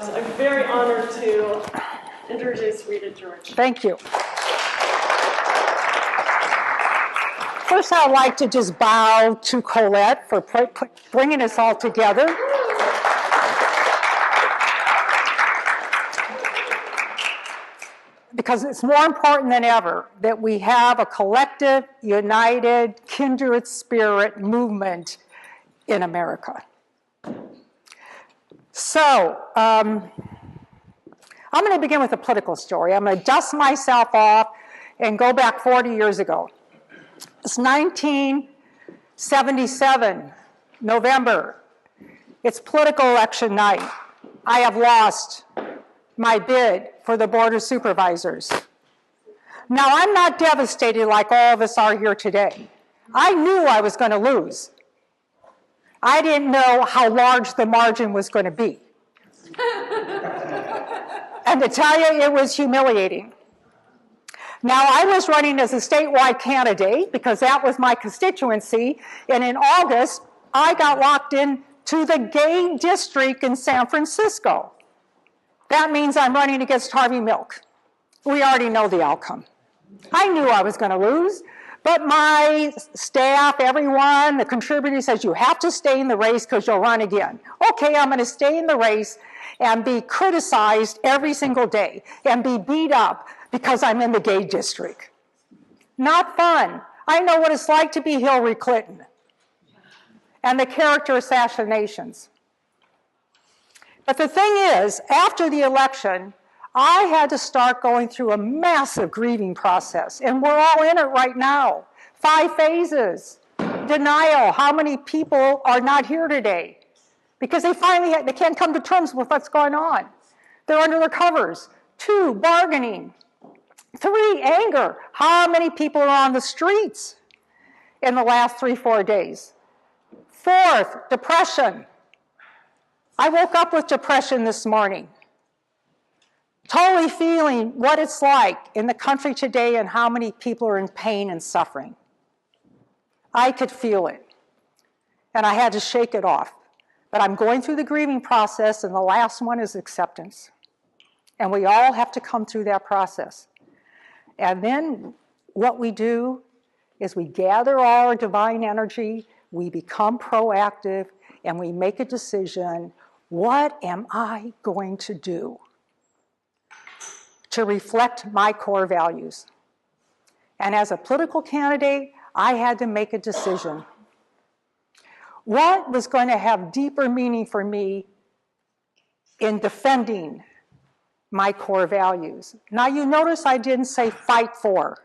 I'm very honored to introduce Rita George. Thank you. First, I'd like to just bow to Colette for bringing us all together. Because it's more important than ever that we have a collective, united, kindred spirit movement in America. So, I'm going to begin with a political story. I'm going to dust myself off and go back 40 years ago. It's 1977, November. It's political election night. I have lost my bid for the Board of Supervisors. Now, I'm not devastated like all of us are here today. I knew I was going to lose. I didn't know how large the margin was going to be. And to tell you, it was humiliating. Now, I was running as a statewide candidate because that was my constituency, and in August, I got locked into the gay district in San Francisco. That means I'm running against Harvey Milk. We already know the outcome. I knew I was going to lose, but my staff, everyone, the contributors says, you have to stay in the race because you'll run again. Okay, I'm going to stay in the race and be criticized every single day and be beat up because I'm in the gay district. Not fun. I know what it's like to be Hillary Clinton and the character assassinations. But the thing is, after the election, I had to start going through a massive grieving process, and we're all in it right now. 5 phases. Denial, how many people are not here today? Because they can't come to terms with what's going on. They're under the covers. 2, bargaining. 3, anger. How many people are on the streets in the last 3-4 days? 4th, depression. I woke up with depression this morning. Totally feeling what it's like in the country today and how many people are in pain and suffering. I could feel it, and I had to shake it off. But I'm going through the grieving process, and the last one is acceptance. And we all have to come through that process. And then what we do is we gather all our divine energy, we become proactive, and we make a decision, what am I going to do to reflect my core values? And as a political candidate, I had to make a decision. What was going to have deeper meaning for me in defending my core values? Now you notice I didn't say fight for.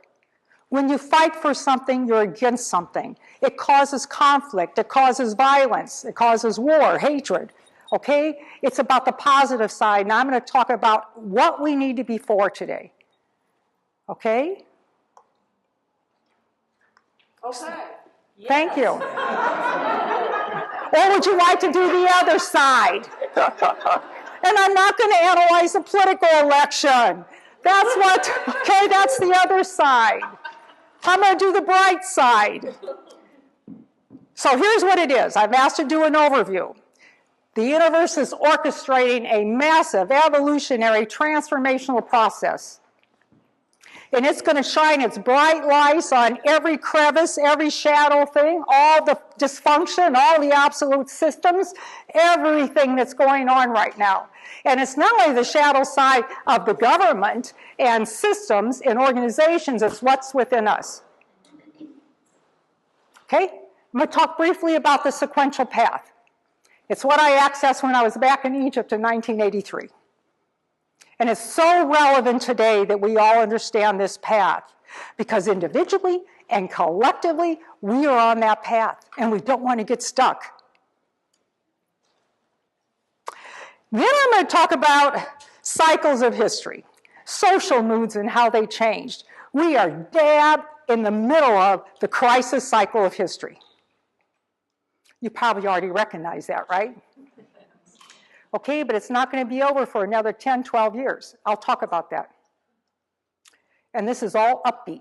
When you fight for something, you're against something. It causes conflict, it causes violence, it causes war, hatred. Okay? It's about the positive side, and I'm going to talk about what we need to be for today. Okay? Okay. Thank you. Or would you like to do the other side? And I'm not going to analyze the political election. That's the other side. I'm going to do the bright side. So here's what it is. I've asked to do an overview. The universe is orchestrating a massive evolutionary transformational process. And it's going to shine its bright lights on every crevice, every shadow thing, all the dysfunction, all the absolute systems, everything that's going on right now. And it's not only the shadow side of the government and systems and organizations, it's what's within us. Okay? I'm going to talk briefly about the sequential path. It's what I accessed when I was back in Egypt in 1983. And it's so relevant today that we all understand this path, because individually and collectively, we are on that path, and we don't want to get stuck. Then I'm going to talk about cycles of history, social moods and how they changed. We are dab in the middle of the crisis cycle of history. You probably already recognize that, right? Okay, but it's not going to be over for another 10, 12 years. I'll talk about that. And this is all upbeat.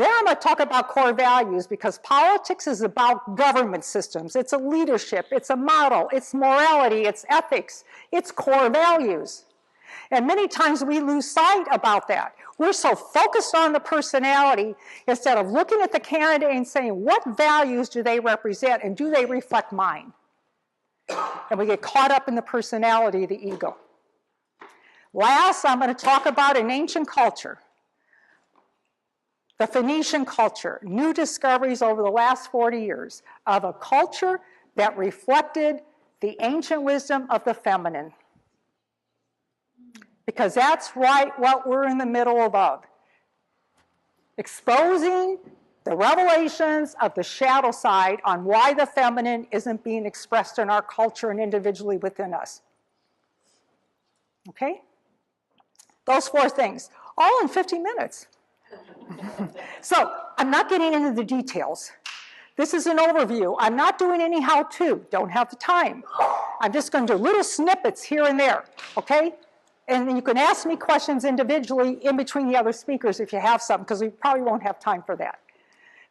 Then I'm going to talk about core values, because politics is about government systems. It's a leadership, it's a model, it's morality, it's ethics, it's core values. And many times we lose sight about that. We're so focused on the personality instead of looking at the candidate and saying, what values do they represent and do they reflect mine? And we get caught up in the personality, the ego. Last, I'm going to talk about an ancient culture. The Phoenician culture, new discoveries over the last 40 years of a culture that reflected the ancient wisdom of the feminine. Because that's right what we're in the middle of. Exposing the revelations of the shadow side on why the feminine isn't being expressed in our culture and individually within us. Okay? Those 4 things, all in 50 minutes. So, I'm not getting into the details. This is an overview. I'm not doing any how-to, don't have the time. I'm just going to do little snippets here and there, okay? And you can ask me questions individually in between the other speakers if you have some, because we probably won't have time for that.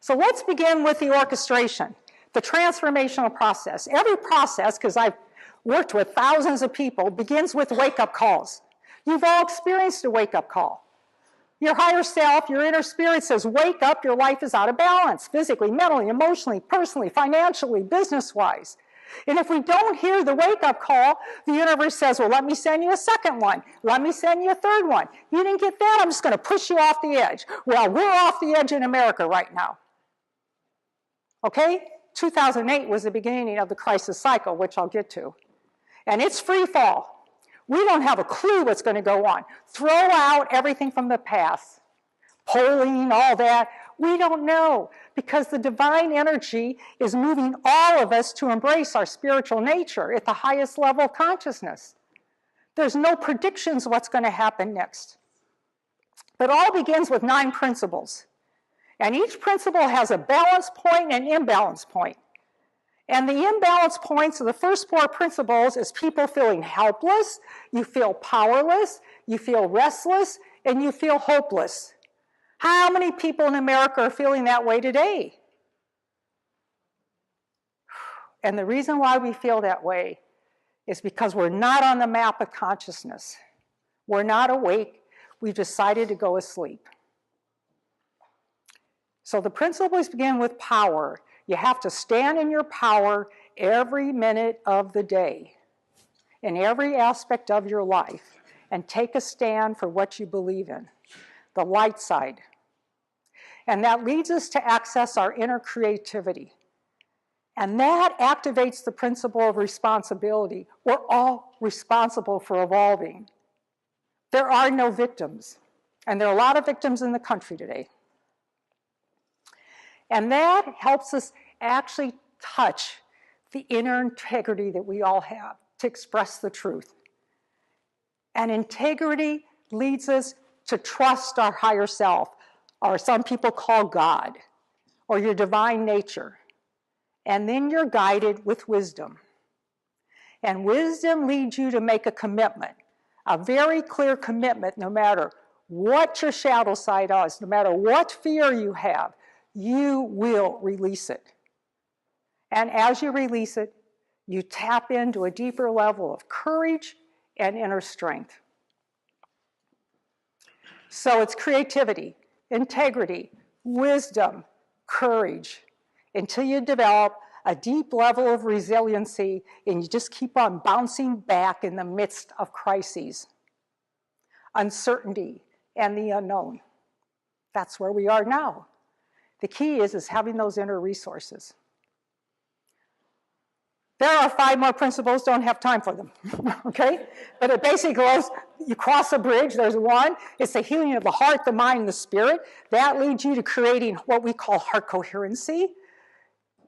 So let's begin with the orchestration, the transformational process. Every process, because I've worked with thousands of people, begins with wake-up calls. You've all experienced a wake-up call. Your higher self, your inner spirit says, wake up, your life is out of balance, physically, mentally, emotionally, personally, financially, business-wise. And if we don't hear the wake-up call, the universe says, well, let me send you a second one. Let me send you a third one. You didn't get that, I'm just going to push you off the edge. Well, we're off the edge in America right now. Okay? 2008 was the beginning of the crisis cycle, which I'll get to. And it's free fall. We don't have a clue what's going to go on. Throw out everything from the past. Polling, all that. We don't know, because the divine energy is moving all of us to embrace our spiritual nature at the highest level of consciousness. There's no predictions of what's going to happen next. But all begins with 9 principles. And each principle has a balance point and imbalance point. And the imbalance points of the first 4 principles is people feeling helpless, you feel powerless, you feel restless, and you feel hopeless. How many people in America are feeling that way today? And the reason why we feel that way is because we're not on the map of consciousness. We're not awake. We've decided to go asleep. So the principles begin with power. You have to stand in your power every minute of the day, in every aspect of your life, and take a stand for what you believe in, the light side. And that leads us to access our inner creativity. And that activates the principle of responsibility. We're all responsible for evolving. There are no victims, and there are a lot of victims in the country today. And that helps us actually touch the inner integrity that we all have to express the truth. And integrity leads us to trust our higher self, or some people call God, or your divine nature. And then you're guided with wisdom. And wisdom leads you to make a commitment, a very clear commitment, no matter what your shadow side is, no matter what fear you have, you will release it. And as you release it, you tap into a deeper level of courage and inner strength. So it's creativity, integrity, wisdom, courage, until you develop a deep level of resiliency and you just keep on bouncing back in the midst of crises, uncertainty, and the unknown. That's where we are now. The key is having those inner resources. There are 5 more principles, don't have time for them, okay? But it basically goes, you cross a bridge, there's 1. It's the healing of the heart, the mind, and the spirit. That leads you to creating what we call heart coherency.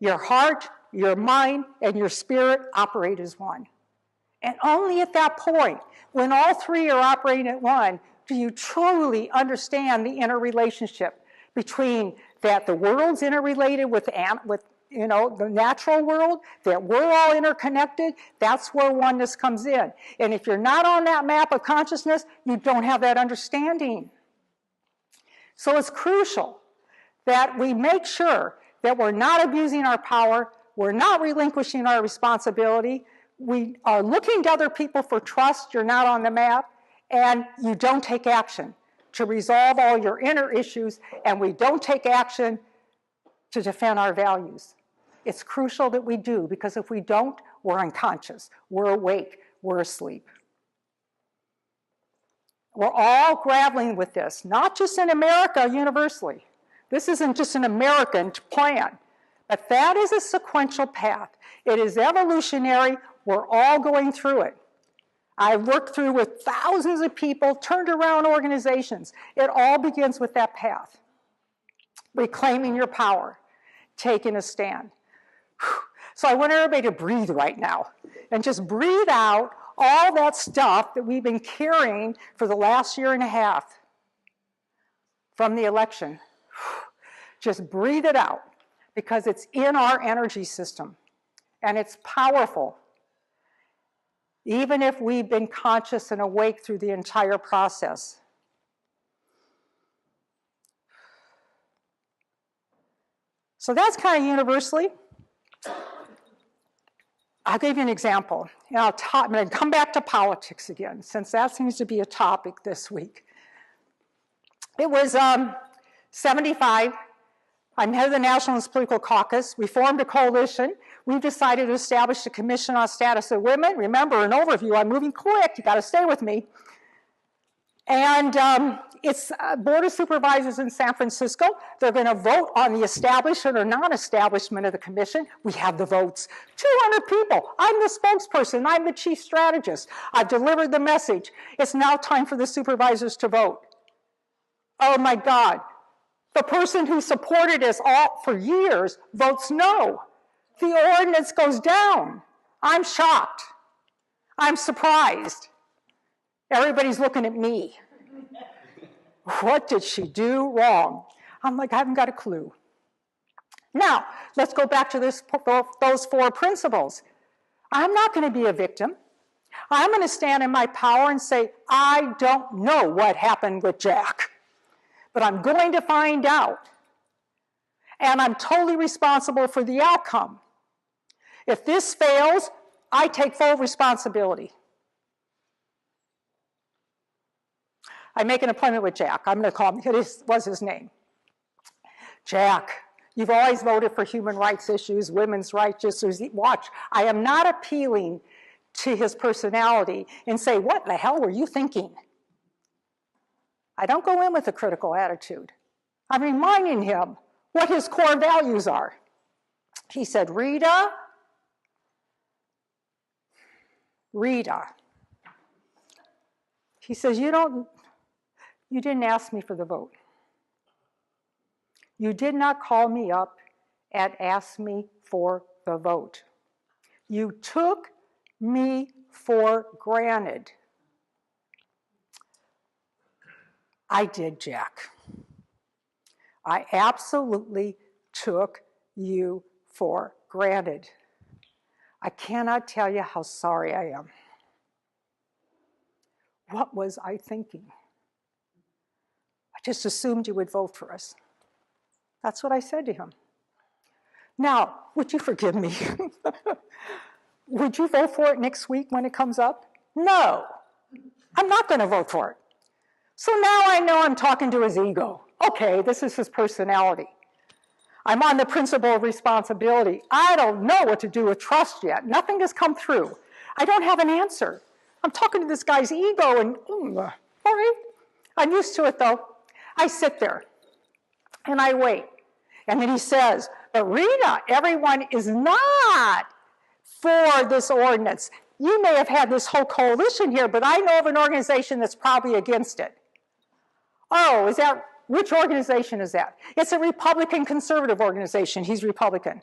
Your heart, your mind, and your spirit operate as one. And only at that point, when all 3 are operating at one, do you truly understand the interrelationship between that the world's interrelated with the natural world, that we're all interconnected. That's where oneness comes in. And if you're not on that map of consciousness, you don't have that understanding. So it's crucial that we make sure that we're not abusing our power, we're not relinquishing our responsibility, we are looking to other people for trust, you're not on the map, and you don't take action to resolve all your inner issues, and we don't take action to defend our values. It's crucial that we do, because if we don't, we're unconscious, we're awake, we're asleep. We're all grappling with this, not just in America, universally. This isn't just an American plan, but that is a sequential path. It is evolutionary. We're all going through it. I've worked through with thousands of people, turned around organizations. It all begins with that path. Reclaiming your power, taking a stand. So I want everybody to breathe right now and just breathe out all that stuff that we've been carrying for the last year and a half from the election. Just breathe it out, because it's in our energy system and it's powerful, even if we've been conscious and awake through the entire process. So that's kind of universally. I'll give you an example. And I'm going to come back to politics again, since that seems to be a topic this week. It was 75. I'm head of the Nationalist Political Caucus. We formed a coalition. We decided to establish a commission on status of women. Remember, an overview. I'm moving quick. You got to stay with me. And it's Board of Supervisors in San Francisco. They're going to vote on the establishment or non-establishment of the commission. We have the votes. 200 people. I'm the spokesperson. I'm the chief strategist. I've delivered the message. It's now time for the supervisors to vote. Oh my God. The person who supported us all for years votes no. The ordinance goes down. I'm shocked. I'm surprised. Everybody's looking at me. What did she do wrong? I'm like, I haven't got a clue. Now, let's go back to those 4 principles. I'm not going to be a victim. I'm going to stand in my power and say, I don't know what happened with Jack, but I'm going to find out. And I'm totally responsible for the outcome. If this fails, I take full responsibility. I make an appointment with Jack. I'm going to call him, it was his name. Jack, you've always voted for human rights issues, women's rights issues. Watch, I am not appealing to his personality and say, what the hell were you thinking? I don't go in with a critical attitude. I'm reminding him what his core values are. He said, Rita, he says, you didn't ask me for the vote. You did not call me up and ask me for the vote. You took me for granted. I did, Jack. I absolutely took you for granted. I cannot tell you how sorry I am. What was I thinking? I just assumed you would vote for us. That's what I said to him. Now, would you forgive me? Would you vote for it next week when it comes up? No, I'm not going to vote for it. So now I know I'm talking to his ego. Okay, this is his personality. I'm on the principle of responsibility. I don't know what to do with trust yet. Nothing has come through. I don't have an answer. I'm talking to this guy's ego and, all right. I'm used to it though. I sit there and I wait. And then he says, but Rita, everyone is not for this ordinance. You may have had this whole coalition here, but I know of an organization that's probably against it. Oh, which organization is that? It's a Republican conservative organization. He's Republican.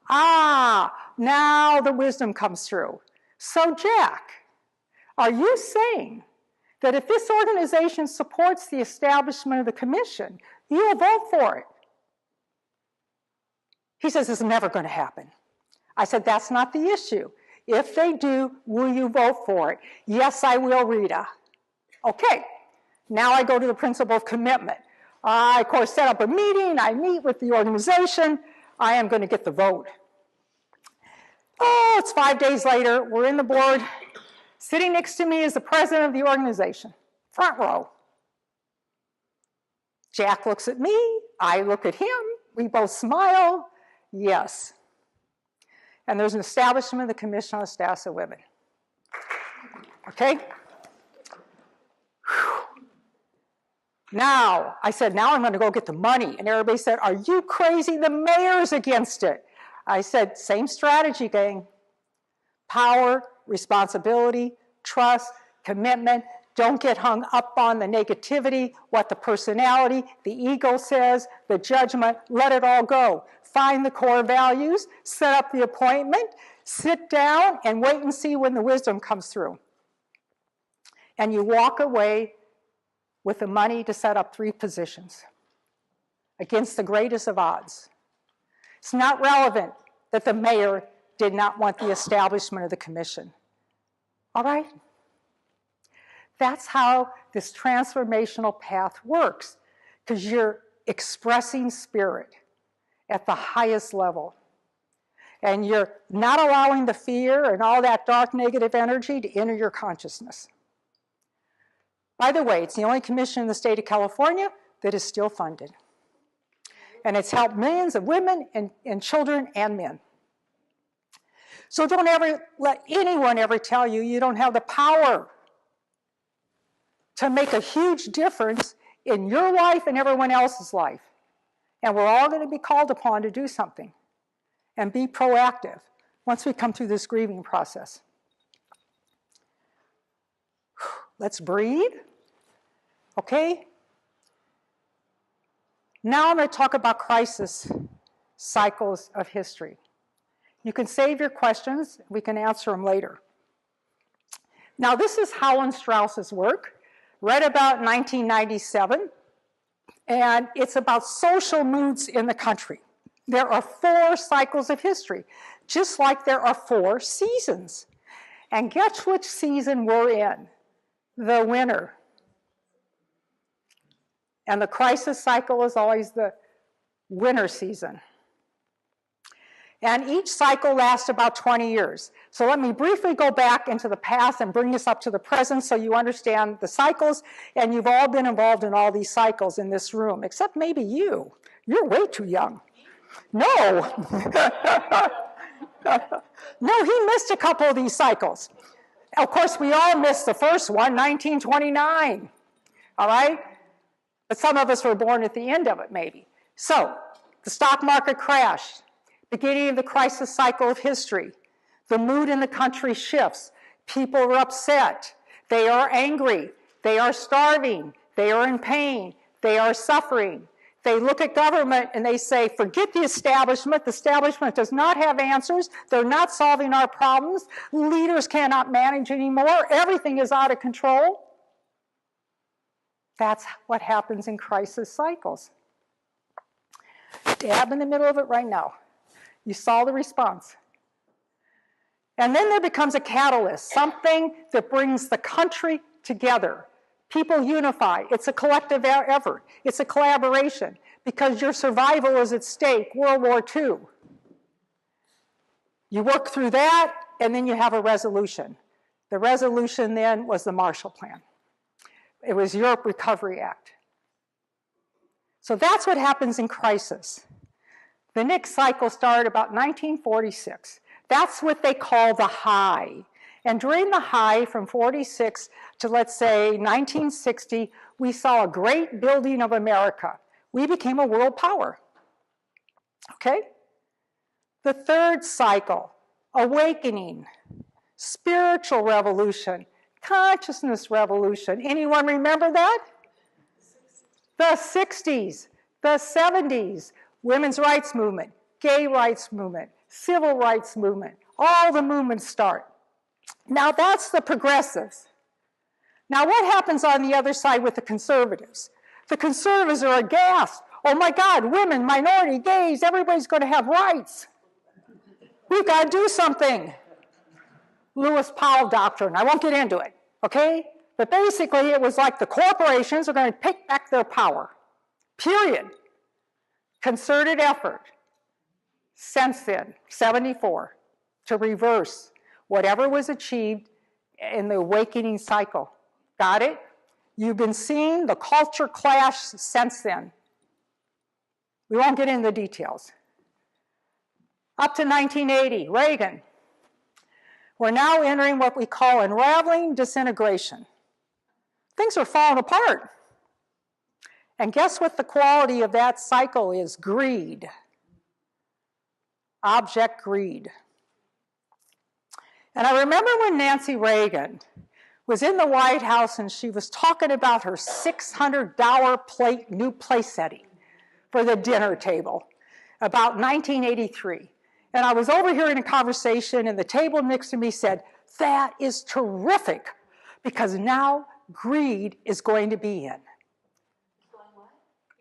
Ah, now the wisdom comes through. So Jack, are you saying that if this organization supports the establishment of the commission, you will vote for it? He says, it's never going to happen. I said, that's not the issue. If they do, will you vote for it? Yes, I will, Rita. Okay, now I go to the principle of commitment. I, of course, set up a meeting. I meet with the organization. I am going to get the vote. Oh, it's 5 days later. We're in the board. Sitting next to me is the president of the organization, front row. Jack looks at me. I look at him. We both smile. Yes. And there's an establishment of the Commission on the Status of Women. Okay? Whew. Now, I said, now I'm going to go get the money. And everybody said, are you crazy? The mayor's against it. I said, same strategy, gang. Power, responsibility, trust, commitment. Don't get hung up on the negativity, what the personality, the ego says, the judgment. Let it all go. Find the core values, set up the appointment, sit down, and wait and see when the wisdom comes through. And you walk away with the money to set up 3 positions against the greatest of odds. It's not relevant that the mayor did not want the establishment of the commission. All right? That's how this transformational path works, because you're expressing spirit at the highest level. And you're not allowing the fear and all that dark negative energy to enter your consciousness. By the way, it's the only commission in the state of California that is still funded. And it's helped millions of women and children and men. So don't ever let anyone ever tell you you don't have the power to make a huge difference in your life and everyone else's life. And we're all going to be called upon to do something and be proactive once we come through this grieving process. Let's breathe. Okay? Now I'm going to talk about crisis cycles of history. You can save your questions. We can answer them later. Now, this is Howland Strauss's work, read about 1997, and it's about social moods in the country. There are 4 cycles of history, just like there are 4 seasons. And guess which season we're in? The winter. And the crisis cycle is always the winter season. And each cycle lasts about 20 years. So let me briefly go back into the past and bring us up to the present so you understand the cycles. And you've all been involved in all these cycles in this room, except maybe you. You're way too young. No. No, he missed a couple of these cycles. Of course, we all missed the first one, 1929. All right? But some of us were born at the end of it, maybe. So, the stock market crashed. Beginning of the crisis cycle of history. The mood in the country shifts. People are upset. They are angry. They are starving. They are in pain. They are suffering. They look at government and they say, forget the establishment. The establishment does not have answers. They're not solving our problems. Leaders cannot manage anymore. Everything is out of control. That's what happens in crisis cycles. Dab in the middle of it right now. You saw the response. And then there becomes a catalyst, something that brings the country together. People unify. It's a collective effort. It's a collaboration because your survival is at stake, World War II. You work through that, and then you have a resolution. The resolution then was the Marshall Plan. It was Europe Recovery Act. So that's what happens in crisis. The next cycle started about 1946. That's what they call the high. And during the high from 46 to, let's say, 1960, we saw a great building of America. We became a world power. Okay? The third cycle, awakening, spiritual revolution, consciousness revolution. Anyone remember that? The 60s, the 70s. Women's rights movement, gay rights movement, civil rights movement, all the movements start. Now that's the progressives. Now what happens on the other side with the conservatives? The conservatives are aghast. Oh my God, women, minority, gays, everybody's going to have rights. We've got to do something. Lewis Powell doctrine, I won't get into it, okay? But basically it was like the corporations are going to take back their power. period. Concerted effort since then, 74, to reverse whatever was achieved in the awakening cycle. Got it? You've been seeing the culture clash since then. We won't get into the details. Up to 1980, Reagan. We're now entering what we call unraveling disintegration. Things are falling apart. And guess what the quality of that cycle is? Greed. Object greed. And I remember when Nancy Reagan was in the White House and she was talking about her $600 new place setting for the dinner table, about 1983. And I was overhearing a conversation and the table next to me said, "That is terrific, because now greed is going to be in."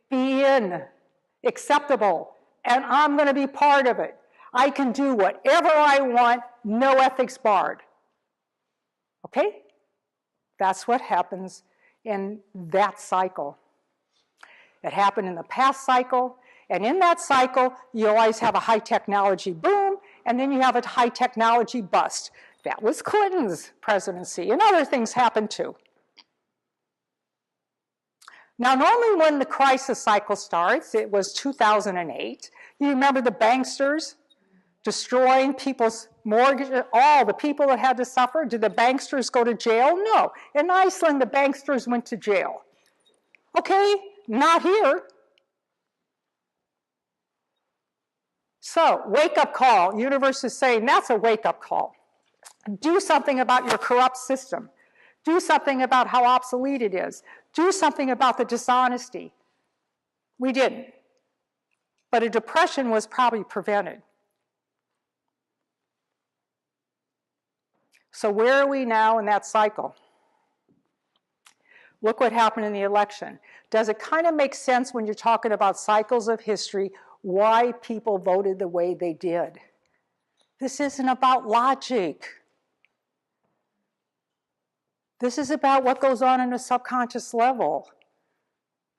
Be in, acceptable, and I'm going to be part of it. I can do whatever I want, no ethics barred. Okay? That's what happens in that cycle. It happened in the past cycle, and in that cycle, you always have a high technology boom, and then you have a high technology bust. That was Clinton's presidency, and other things happened too. Now, normally when the crisis cycle starts, it was 2008. You remember the banksters destroying people's mortgage, all the people that had to suffer? Did the banksters go to jail? No. In Iceland, the banksters went to jail. Okay, not here. So, wake-up call. Universe is saying that's a wake-up call. Do something about your corrupt system. Do something about how obsolete it is. Do something about the dishonesty. We didn't. But a depression was probably prevented. So where are we now in that cycle? Look what happened in the election. Does it kind of make sense when you're talking about cycles of history why people voted the way they did? This isn't about logic. This is about what goes on in a subconscious level.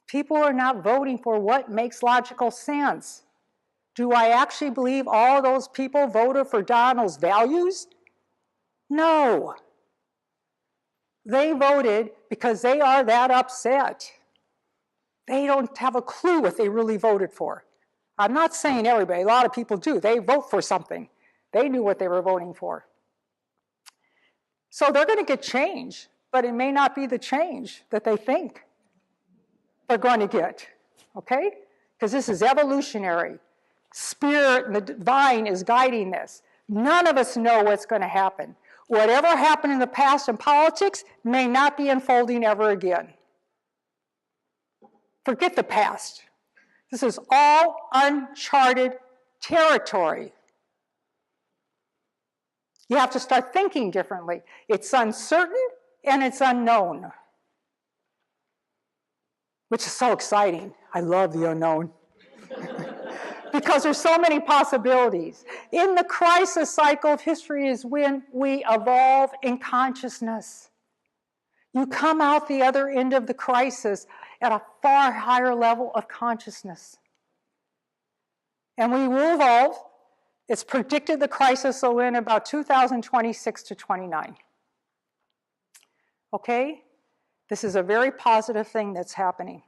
People are not voting for what makes logical sense. Do I actually believe all those people voted for Donald's values? No. They voted because they are that upset. They don't have a clue what they really voted for. I'm not saying everybody, a lot of people do. They vote for something. They knew what they were voting for. So they're going to get change, but it may not be the change that they think they're going to get, okay? Because this is evolutionary. Spirit and the divine is guiding this. None of us know what's going to happen. Whatever happened in the past in politics may not be unfolding ever again. Forget the past. This is all uncharted territory. You have to start thinking differently. It's uncertain and it's unknown, which is so exciting. I love the unknown. Because there's so many possibilities. In the crisis cycle of history is when we evolve in consciousness. You come out the other end of the crisis at a far higher level of consciousness. And we will evolve. It's predicted the crisis will end about 2026 to 29. Okay? This is a very positive thing that's happening.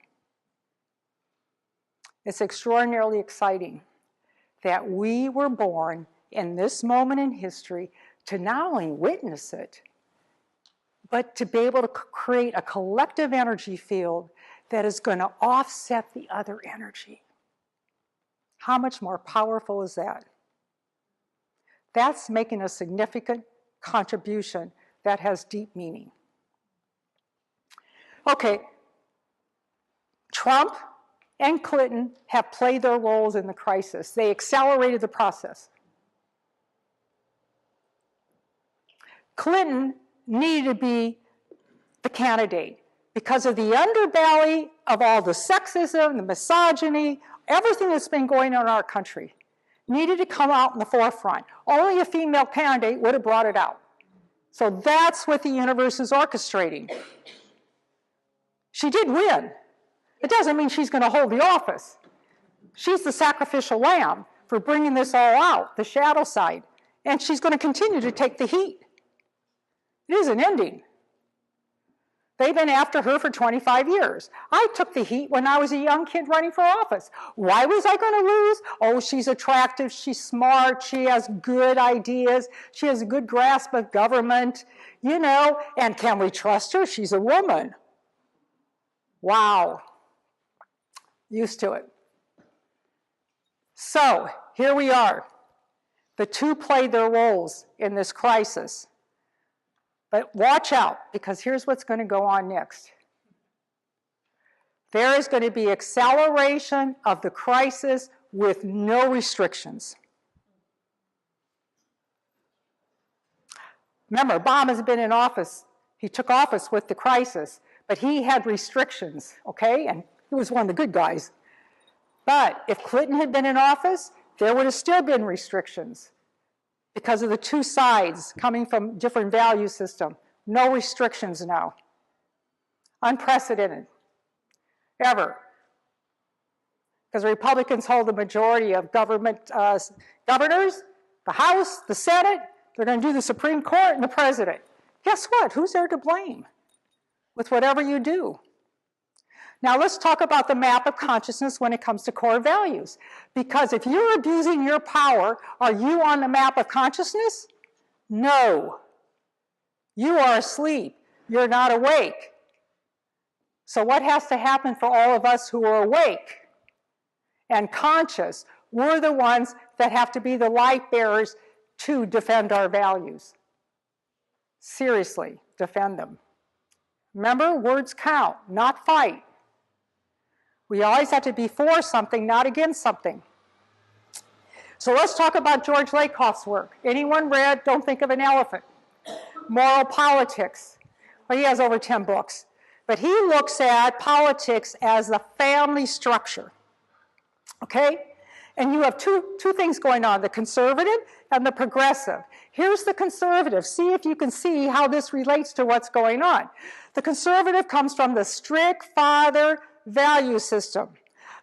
It's extraordinarily exciting that we were born in this moment in history to not only witness it, but to be able to create a collective energy field that is going to offset the other energy. How much more powerful is that? That's making a significant contribution that has deep meaning. Okay, Trump and Clinton have played their roles in the crisis. They accelerated the process. Clinton needed to be the candidate because of the underbelly of all the sexism, the misogyny, everything that's been going on in our country. Needed to come out in the forefront. Only a female candidate would have brought it out. So that's what the universe is orchestrating. She did win. It doesn't mean she's going to hold the office. She's the sacrificial lamb for bringing this all out, the shadow side. And she's going to continue to take the heat. It isn't ending. They've been after her for 25 years. I took the heat when I was a young kid running for office. Why was I going to lose? Oh, she's attractive, she's smart, she has good ideas, she has a good grasp of government, you know, and can we trust her? She's a woman. Wow. Used to it. So, here we are. The two played their roles in this crisis. But watch out, because here's what's going to go on next. There is going to be acceleration of the crisis with no restrictions. Remember, Obama's been in office. He took office with the crisis, but he had restrictions, okay? And he was one of the good guys. But if Clinton had been in office, there would have still been restrictions because of the two sides coming from different value system. No restrictions now. Unprecedented. Ever. Because the Republicans hold the majority of government governors, the House, the Senate. They're going to do the Supreme Court and the president. Guess what? Who's there to blame with whatever you do? Now let's talk about the map of consciousness when it comes to core values. Because if you're abusing your power, are you on the map of consciousness? No. You are asleep. You're not awake. So what has to happen for all of us who are awake and conscious? We're the ones that have to be the light bearers to defend our values. Seriously, defend them. Remember, words count, not fight. We always have to be for something, not against something. So let's talk about George Lakoff's work. Anyone read Don't Think of an Elephant? Moral Politics. Well, he has over 10 books. But he looks at politics as the family structure. Okay? And you have two things going on, the conservative and the progressive. Here's the conservative. See if you can see how this relates to what's going on. The conservative comes from the strict father value system.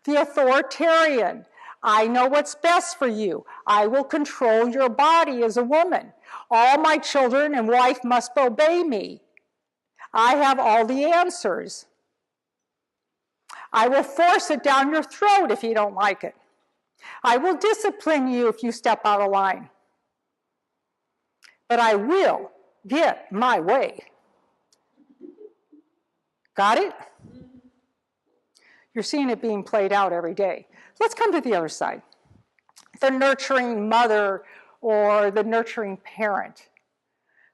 The authoritarian, I know what's best for you. I will control your body as a woman. All my children and wife must obey me. I have all the answers. I will force it down your throat if you don't like it. I will discipline you if you step out of line. But I will get my way. Got it? You're seeing it being played out every day. Let's come to the other side. The nurturing mother or the nurturing parent.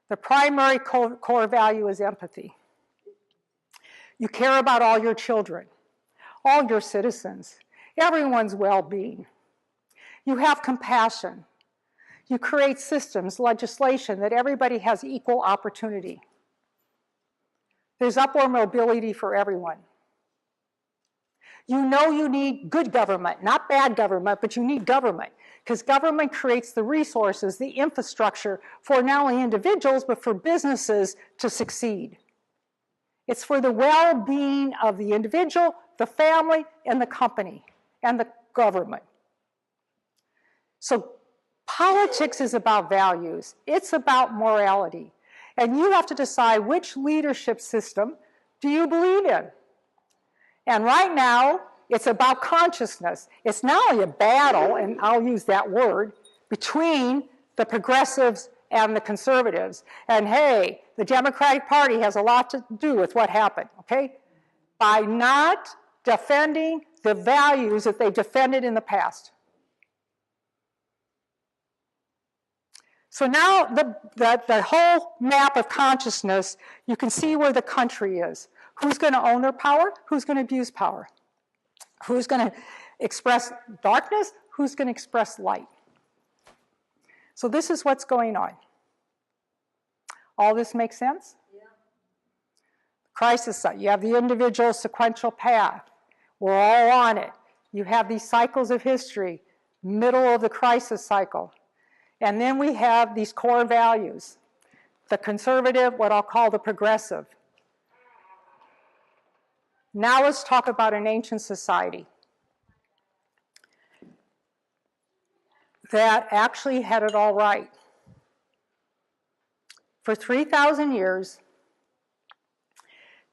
The primary core value is empathy. You care about all your children, all your citizens, everyone's well-being. You have compassion. You create systems, legislation that everybody has equal opportunity. There's upward mobility for everyone. You know you need good government, not bad government, but you need government, because government creates the resources, the infrastructure for not only individuals, but for businesses to succeed. It's for the well-being of the individual, the family, and the company, and the government. So politics is about values. It's about morality. And you have to decide which leadership system do you believe in. And right now, it's about consciousness. It's not only a battle, and I'll use that word, between the progressives and the conservatives. And hey, the Democratic Party has a lot to do with what happened, okay? By not defending the values that they defended in the past. So now the whole map of consciousness, you can see where the country is. Who's going to own their power? Who's going to abuse power? Who's going to express darkness? Who's going to express light? So this is what's going on. All this makes sense? Yeah. Crisis site. You have the individual sequential path. We're all on it. You have these cycles of history, middle of the crisis cycle. And then we have these core values. The conservative, what I'll call the progressive. Now let's talk about an ancient society that actually had it all right. For 3,000 years,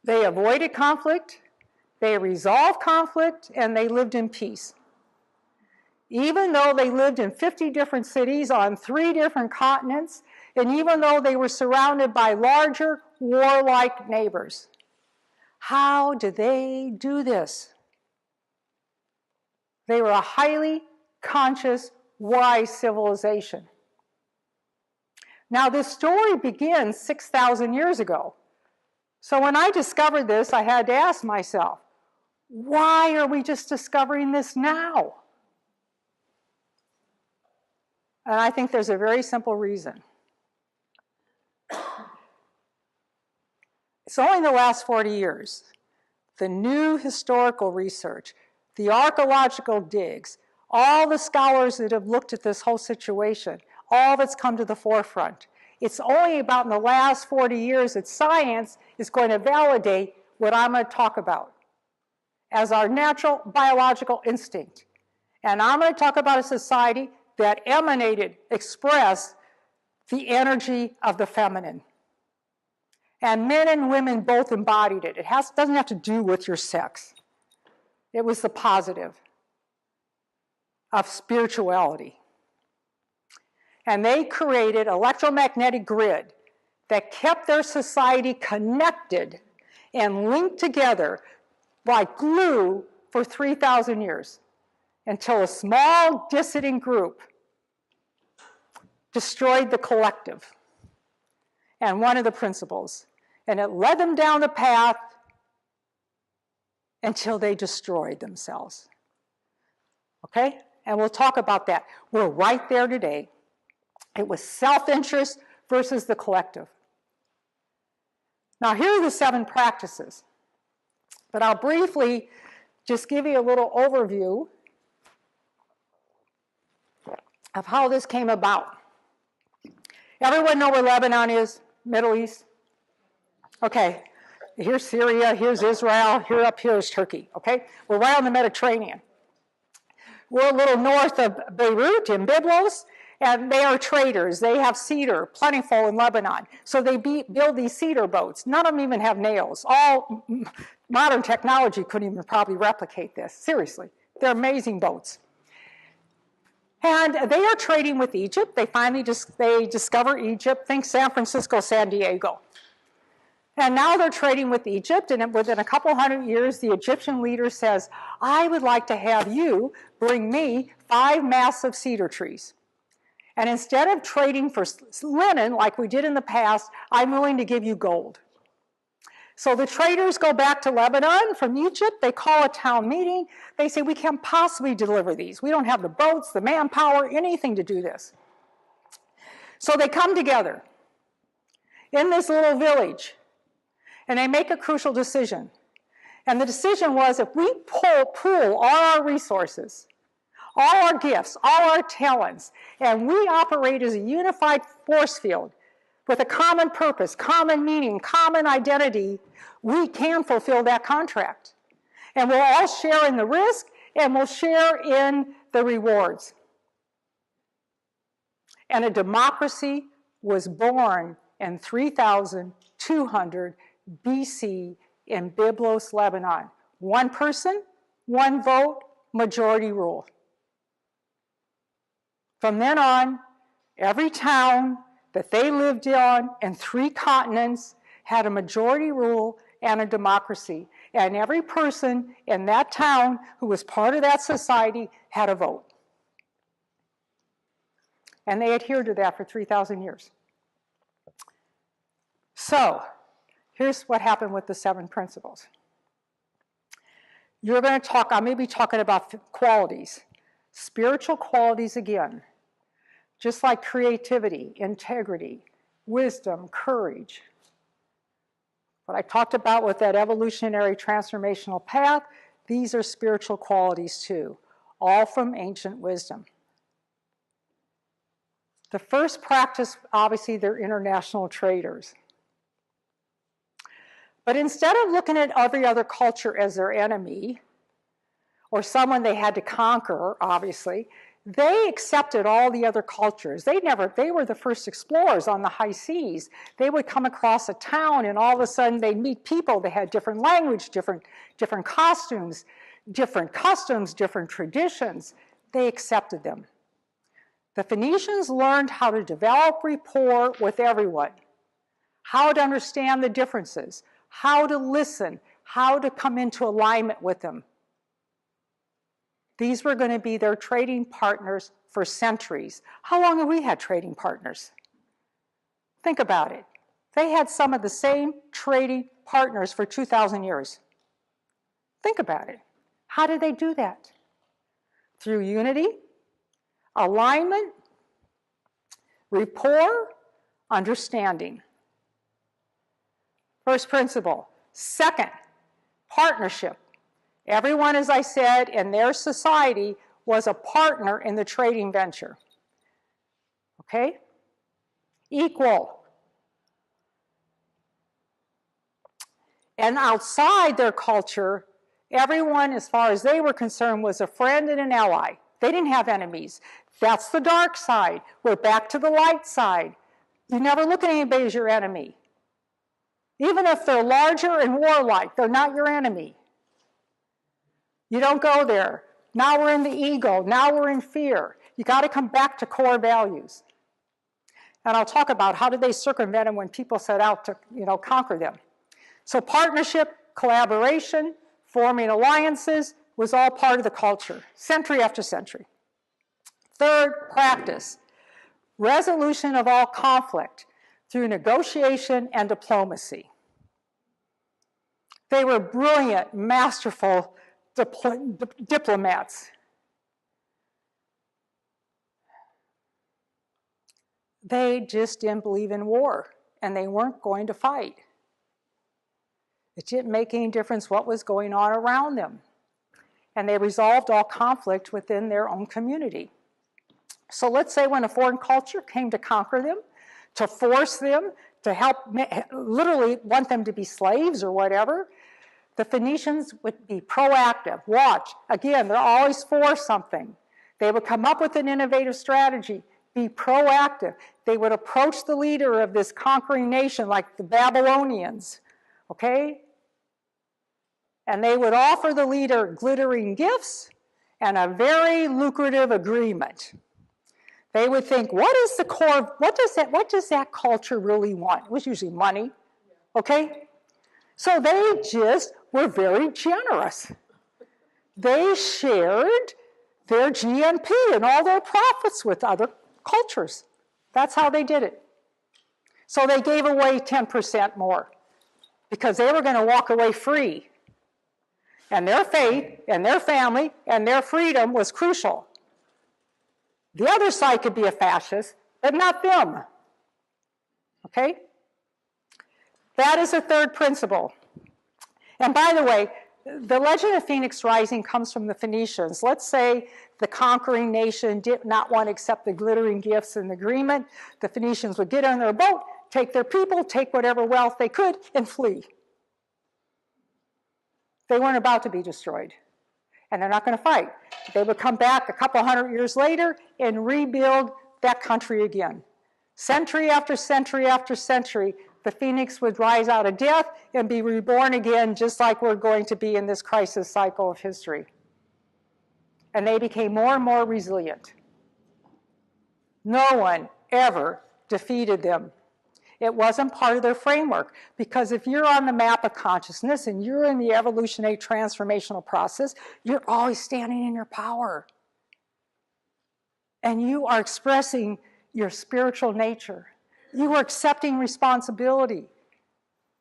they avoided conflict, they resolved conflict, and they lived in peace. Even though they lived in 50 different cities on 3 different continents, and even though they were surrounded by larger, warlike neighbors. How did they do this? They were a highly conscious, wise civilization. Now, this story begins 6,000 years ago. So when I discovered this, I had to ask myself, why are we just discovering this now? And I think there's a very simple reason. It's only in the last 40 years, the new historical research, the archaeological digs, all the scholars that have looked at this whole situation, all that's come to the forefront. It's only about in the last 40 years that science is going to validate what I'm going to talk about as our natural biological instinct. And I'm going to talk about a society that expressed the energy of the feminine. And men and women both embodied it. It doesn't have to do with your sex. It was the positive of spirituality. And they created an electromagnetic grid that kept their society connected and linked together like glue for 3,000 years until a small dissident group destroyed the collective and one of the principles. And it led them down the path until they destroyed themselves. Okay? And we'll talk about that. We're right there today. It was self-interest versus the collective. Now, here are the 7 practices. But I'll briefly just give you a little overview of how this came about. Everyone know where Lebanon is? Middle East? Okay, here's Syria, here's Israel, here is Turkey, okay? We're right on the Mediterranean. We're a little north of Beirut in Byblos, and they are traders. They have cedar, plentiful in Lebanon. So they build these cedar boats. None of them even have nails. All modern technology couldn't even probably replicate this. Seriously, they're amazing boats. And they are trading with Egypt. They discover Egypt, think San Francisco, San Diego. And now they're trading with Egypt, and within a couple hundred years, the Egyptian leader says, I would like to have you bring me 5 massive cedar trees. And instead of trading for linen like we did in the past, I'm willing to give you gold. So the traders go back to Lebanon from Egypt. They call a town meeting. They say, we can't possibly deliver these. We don't have the boats, the manpower, anything to do this. So they come together in this little village, and they make a crucial decision. And the decision was, if we pool all our resources, all our gifts, all our talents, and we operate as a unified force field with a common purpose, common meaning, common identity, we can fulfill that contract. And we'll all share in the risk, and we'll share in the rewards. And a democracy was born in 3,200 BC in Byblos, Lebanon. 1 person, 1 vote, majority rule. From then on, every town that they lived in 3 continents, had a majority rule and a democracy. And every person in that town who was part of that society had a vote. And they adhered to that for 3,000 years. So, here's what happened with the 7 principles. I'm going to be talking about qualities. Spiritual qualities again. Just like creativity, integrity, wisdom, courage. What I talked about with that evolutionary transformational path, these are spiritual qualities too, all from ancient wisdom. The first practice, obviously, they're international traders. But instead of looking at every other culture as their enemy, or someone they had to conquer, obviously, they accepted all the other cultures. They were the first explorers on the high seas. They would come across a town and all of a sudden they'd meet people. They had different language, different costumes, different customs, different traditions. They accepted them. The Phoenicians learned how to develop rapport with everyone, how to understand the differences, how to listen, how to come into alignment with them. These were going to be their trading partners for centuries. How long have we had trading partners? Think about it. They had some of the same trading partners for 2,000 years. Think about it. How did they do that? Through unity, alignment, rapport, understanding. First principle. Second, partnership. Everyone, as I said, in their society was a partner in the trading venture. Okay? Equal. And outside their culture, everyone, as far as they were concerned, was a friend and an ally. They didn't have enemies. That's the dark side. We're back to the light side. You never look at anybody as your enemy. Even if they're larger and warlike, they're not your enemy. You don't go there. Now we're in the ego. Now we're in fear. You got to come back to core values. And I'll talk about how did they circumvent them when people set out to, conquer them. So partnership, collaboration, forming alliances was all part of the culture, century after century. Third, practice. Resolution of all conflict through negotiation and diplomacy. They were brilliant, masterful diplomats. They just didn't believe in war, and they weren't going to fight. It didn't make any difference what was going on around them. And they resolved all conflict within their own community. So let's say when a foreign culture came to conquer them, to force them, to help, literally want them to be slaves or whatever, the Phoenicians would be proactive. Watch, again, they're always for something. They would come up with an innovative strategy, be proactive. They would approach the leader of this conquering nation like the Babylonians, okay? And they would offer the leader glittering gifts and a very lucrative agreement. They would think, what is the core, what does that culture really want? It was usually money, okay? So they just were very generous. They shared their GNP and all their profits with other cultures. That's how they did it. So they gave away 10% more because they were going to walk away free. And their faith and their family and their freedom was crucial. The other side could be a fascist, but not them. Okay? That is a third principle. And by the way, the legend of Phoenix Rising comes from the Phoenicians. Let's say the conquering nation did not want to accept the glittering gifts and the agreement. The Phoenicians would get on their boat, take their people, take whatever wealth they could, and flee. They weren't about to be destroyed. And they're not going to fight. They would come back a couple hundred years later and rebuild that country again. Century after century after century, the phoenix would rise out of death and be reborn again, just like we're going to be in this crisis cycle of history. And they became more and more resilient. No one ever defeated them. It wasn't part of their framework, because if you're on the map of consciousness and you're in the evolutionary transformational process, you're always standing in your power. And you are expressing your spiritual nature. You are accepting responsibility.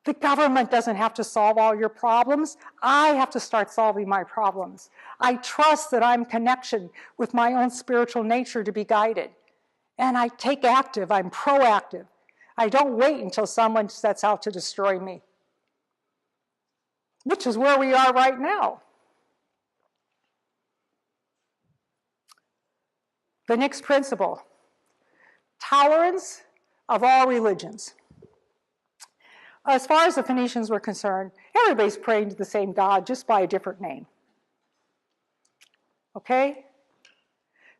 The government doesn't have to solve all your problems. I have to start solving my problems. I trust that I'm in connection with my own spiritual nature to be guided. And I take active, I'm proactive. I don't wait until someone sets out to destroy me, which is where we are right now. The next principle, tolerance of all religions. As far as the Phoenicians were concerned, everybody's praying to the same God, just by a different name. Okay?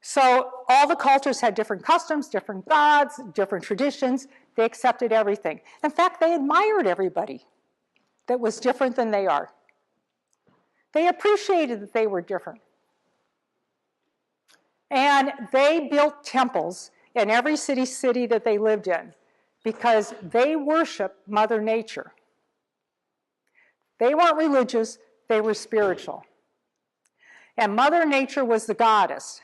So all the cultures had different customs, different gods, different traditions. They accepted everything. In fact, they admired everybody that was different than they are. They appreciated that they were different. And they built temples in every city that they lived in because they worshiped Mother Nature. They weren't religious, they were spiritual. And Mother Nature was the goddess.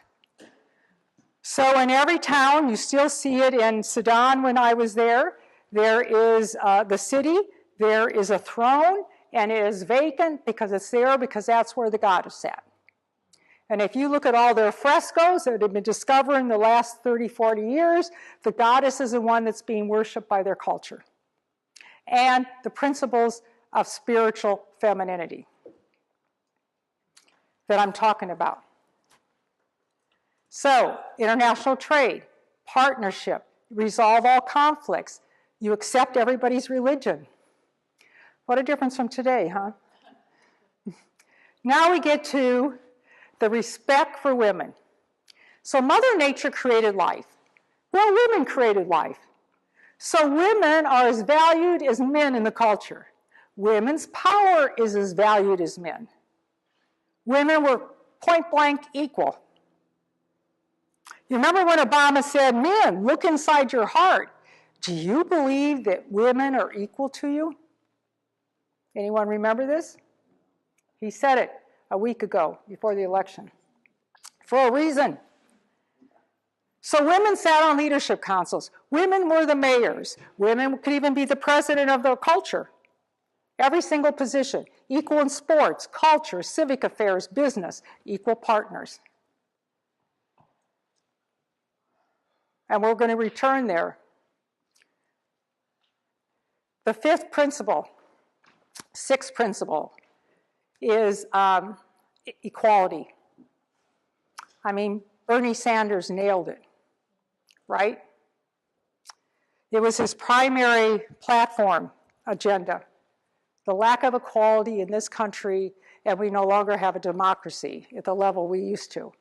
So in every town, you still see it in Sudan when I was there is the city, there is a throne, and it is vacant because it's there because that's where the goddess sat. And if you look at all their frescoes that have been discovered in the last 30, 40 years, the goddess is the one that's being worshipped by their culture. And the principles of spiritual femininity that I'm talking about. So, international trade, partnership, resolve all conflicts. You accept everybody's religion. What a difference from today, huh? Now we get to the respect for women. So Mother Nature created life. Well, women created life. So women are as valued as men in the culture. Women's power is as valued as men. Women were point blank equal. You remember when Obama said, men, look inside your heart. Do you believe that women are equal to you? Anyone remember this? He said it a week ago before the election. For a reason. So women sat on leadership councils. Women were the mayors. Women could even be the president of the culture. Every single position. Equal in sports, culture, civic affairs, business. Equal partners. And we're going to return there. The fifth principle, sixth principle, is equality. I mean, Bernie Sanders nailed it, right? It was his primary platform agenda. The lack of equality in this country, and we no longer have a democracy at the level we used to.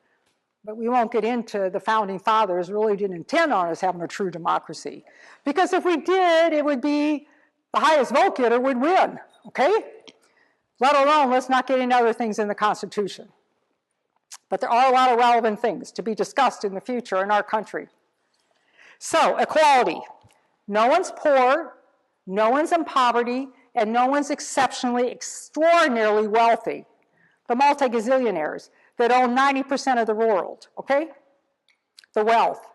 But we won't get into the founding fathers really didn't intend on us having a true democracy. Because if we did, it would be the highest vote getter would win, okay? Let alone, let's not get into other things in the Constitution. But there are a lot of relevant things to be discussed in the future in our country. So, equality. No one's poor, no one's in poverty, and no one's exceptionally, extraordinarily wealthy. The multi-gazillionaires that own 90% of the world, okay? The wealth.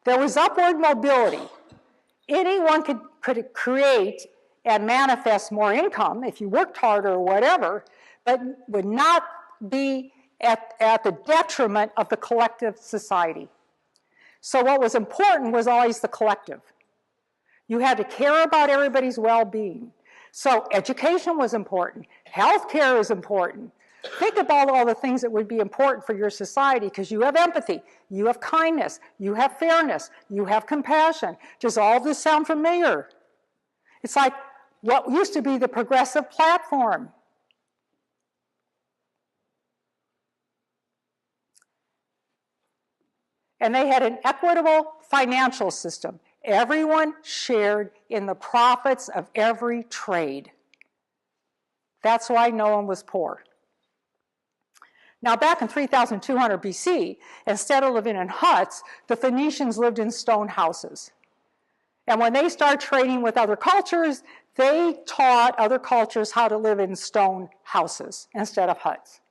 There was upward mobility. Anyone could create and manifest more income if you worked harder or whatever, but would not be at the detriment of the collective society. So what was important was always the collective. You had to care about everybody's well-being. So education was important. Healthcare is important. Think about all the things that would be important for your society because you have empathy, you have kindness, you have fairness, you have compassion. Does all this sound familiar? It's like what used to be the progressive platform. And they had an equitable financial system. Everyone shared in the profits of every trade. That's why no one was poor. Now, back in 3200 BC, instead of living in huts, the Phoenicians lived in stone houses. And when they started trading with other cultures, they taught other cultures how to live in stone houses instead of huts.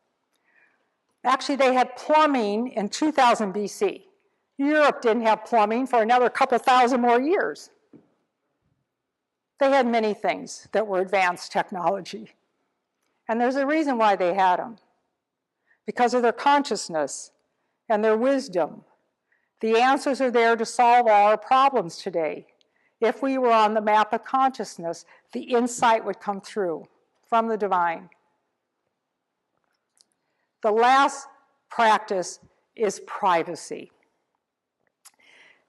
Actually, they had plumbing in 2000 BC. Europe didn't have plumbing for another couple thousand more years. They had many things that were advanced technology. And there's a reason why they had them. Because of their consciousness and their wisdom. The answers are there to solve all our problems today. If we were on the map of consciousness, the insight would come through from the divine. The last practice is privacy.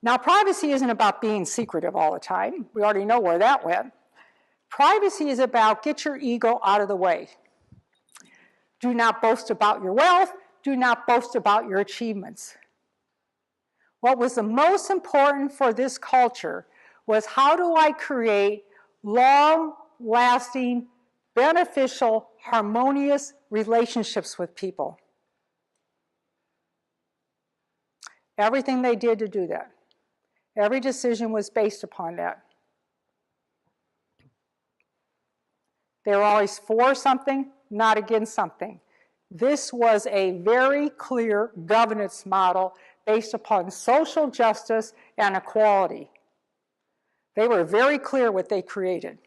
Now, privacy isn't about being secretive all the time. We already know where that went. Privacy is about get your ego out of the way. Do not boast about your wealth. Do not boast about your achievements. What was the most important for this culture was how do I create long-lasting, beneficial, harmonious relationships with people? Everything they did to do that. Every decision was based upon that. They were always for something, not against something. This was a very clear governance model based upon social justice and equality. They were very clear what they created.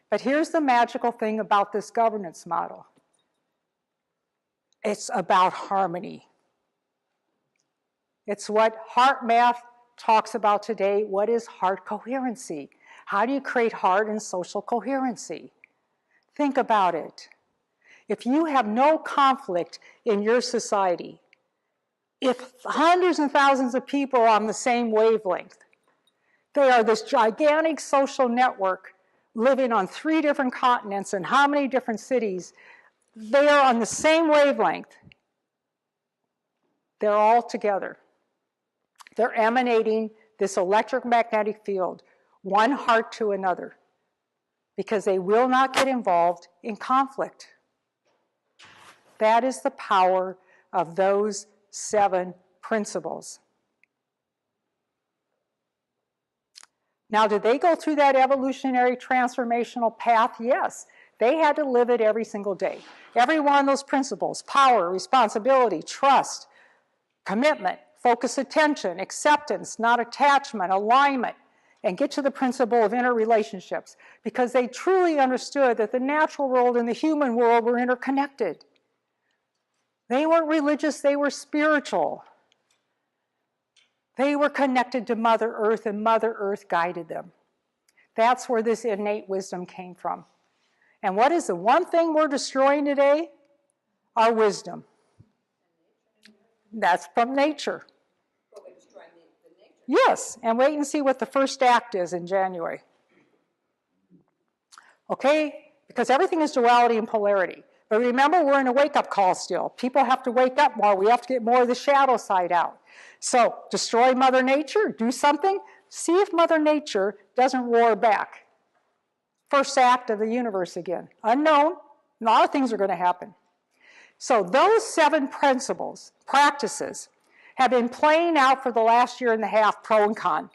But here's the magical thing about this governance model. It's about harmony. It's what heart math talks about today. What is heart coherency? How do you create heart and social coherency? Think about it. If you have no conflict in your society, if hundreds and thousands of people are on the same wavelength, they are this gigantic social network living on 3 different continents and how many different cities, they are on the same wavelength. They're all together. They're emanating this electromagnetic field, one heart to another, because they will not get involved in conflict. That is the power of those 7 principles. Now, did they go through that evolutionary transformational path? Yes. They had to live it every single day. Every one of those principles, power, responsibility, trust, commitment, focus attention, acceptance, not attachment, alignment, and get to the principle of interrelationships, because they truly understood that the natural world and the human world were interconnected. They weren't religious, they were spiritual. They were connected to Mother Earth, and Mother Earth guided them. That's where this innate wisdom came from. And what is the one thing we're destroying today? Our wisdom. That's from nature. But we're destroying the nature. Yes, and wait and see what the first act is in January. Okay? Because everything is duality and polarity. But remember, we're in a wake-up call still. People have to wake up more. We have to get more of the shadow side out. So, destroy Mother Nature, do something, see if Mother Nature doesn't roar back. First act of the universe again. Unknown, a lot of things are going to happen. So those 7 principles, practices, have been playing out for the last year and a half, pro and con.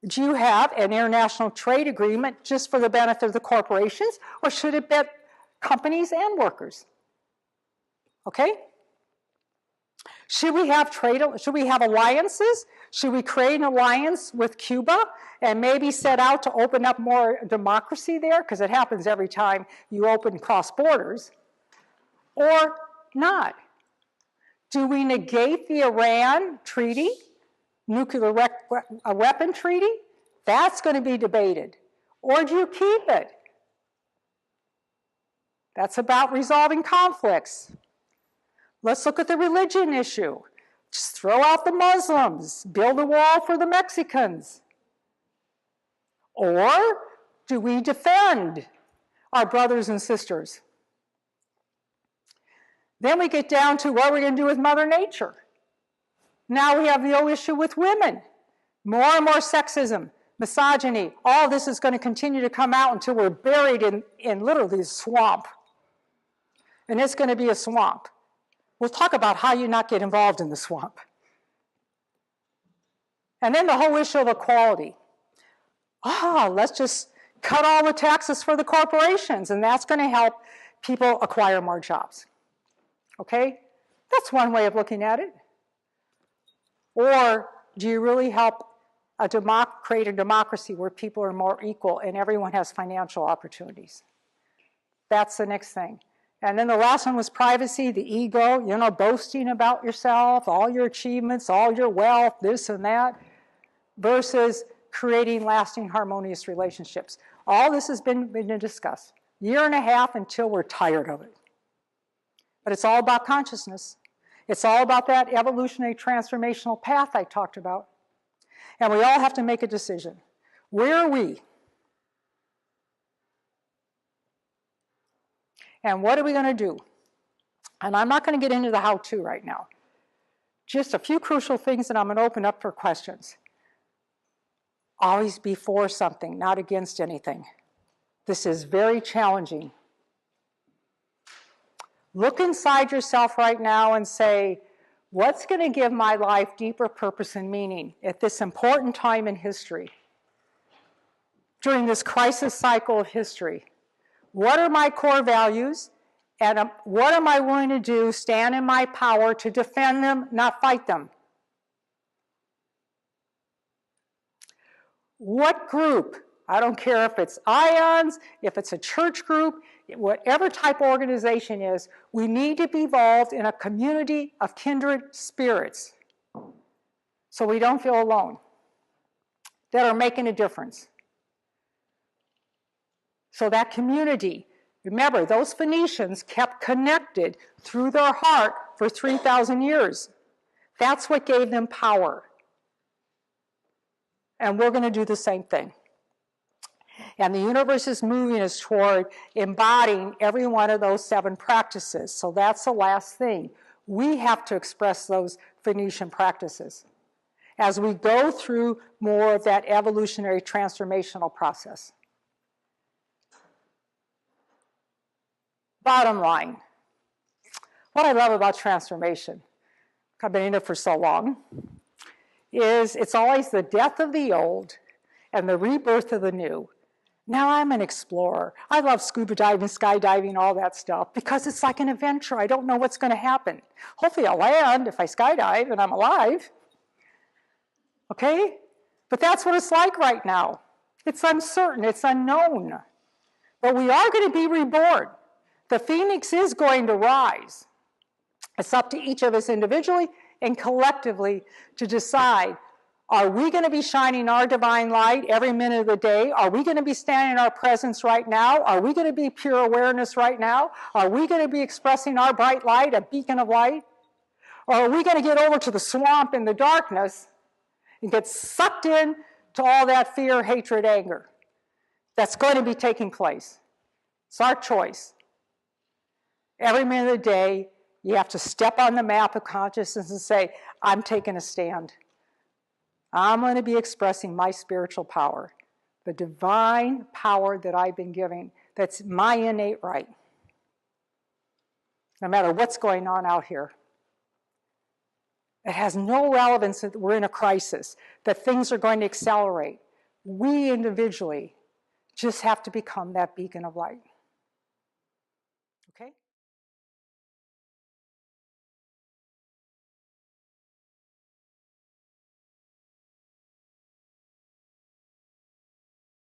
Do you have an international trade agreement just for the benefit of the corporations, or should it be companies and workers? Okay? Should we have trade? Should we have alliances? Should we create an alliance with Cuba and maybe set out to open up more democracy there? Because it happens every time you open cross borders. Or not? Do we negate the Iran treaty, nuclear weapon treaty? That's going to be debated. Or do you keep it? That's about resolving conflicts. Let's look at the religion issue. Just throw out the Muslims, build a wall for the Mexicans. Or do we defend our brothers and sisters? Then we get down to what we're going to do with Mother Nature. Now we have the whole issue with women. More and more sexism, misogyny. All this is going to continue to come out until we're buried in literally a swamp. And it's going to be a swamp. We'll talk about how you not get involved in the swamp. And then the whole issue of equality. Let's just cut all the taxes for the corporations, and that's going to help people acquire more jobs. Okay? That's one way of looking at it. Or do you really help create a democracy where people are more equal and everyone has financial opportunities? That's the next thing. And then the last one was privacy, the ego, boasting about yourself, all your achievements, all your wealth, this and that, versus creating lasting harmonious relationships. All this has been discussed. Year and a half until we're tired of it. But it's all about consciousness. It's all about that evolutionary transformational path I talked about. And we all have to make a decision. Where are we? And what are we going to do? And I'm not going to get into the how-to right now. Just a few crucial things, and I'm going to open up for questions. Always be for something, not against anything. This is very challenging. Look inside yourself right now and say, what's going to give my life deeper purpose and meaning at this important time in history? During this crisis cycle of history, what are my core values? And what am I willing to do, stand in my power to defend them, not fight them? What group, I don't care if it's ions, if it's a church group, whatever type of organization is, we need to be involved in a community of kindred spirits so we don't feel alone, that are making a difference. So that community, remember, those Phoenicians kept connected through their heart for 3,000 years. That's what gave them power. And we're going to do the same thing. And the universe is moving us toward embodying every one of those 7 practices. So that's the last thing. We have to express those Phoenician practices as we go through more of that evolutionary transformational process. Bottom line, what I love about transformation, I've been in it for so long, is it's always the death of the old and the rebirth of the new. Now I'm an explorer. I love scuba diving, skydiving, all that stuff, because it's like an adventure. I don't know what's going to happen. Hopefully I'll land if I skydive and I'm alive. Okay? But that's what it's like right now. It's uncertain. It's unknown. But we are going to be reborn. The phoenix is going to rise. It's up to each of us individually and collectively to decide, are we going to be shining our divine light every minute of the day? Are we going to be standing in our presence right now? Are we going to be pure awareness right now? Are we going to be expressing our bright light, a beacon of light? Or are we going to get over to the swamp in the darkness and get sucked in to all that fear, hatred, anger that's going to be taking place? It's our choice. Every minute of the day, you have to step on the map of consciousness and say, I'm taking a stand. I'm going to be expressing my spiritual power, the divine power that I've been given, that's my innate right. No matter what's going on out here. It has no relevance that we're in a crisis, that things are going to accelerate. We individually just have to become that beacon of light.